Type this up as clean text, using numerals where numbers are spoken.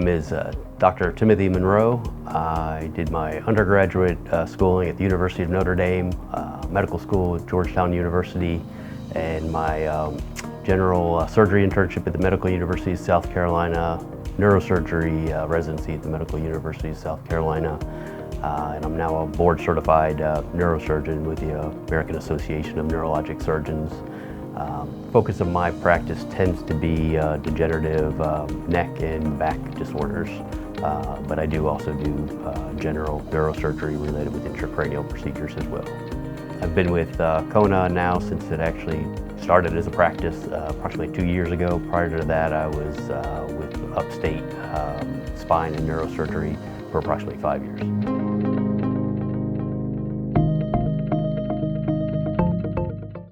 name is Dr. Timothy Monroe. I did my undergraduate schooling at the University of Notre Dame, medical school at Georgetown University, and my general surgery internship at the Medical University of South Carolina, neurosurgery residency at the Medical University of South Carolina. And I'm now a board-certified neurosurgeon with the American Association of Neurologic Surgeons. Focus of my practice tends to be degenerative neck and back disorders, but I do also do general neurosurgery related with intracranial procedures as well. I've been with CONA now since it actually started as a practice approximately 2 years ago. Prior to that, I was with Upstate Spine and Neurosurgery for approximately 5 years.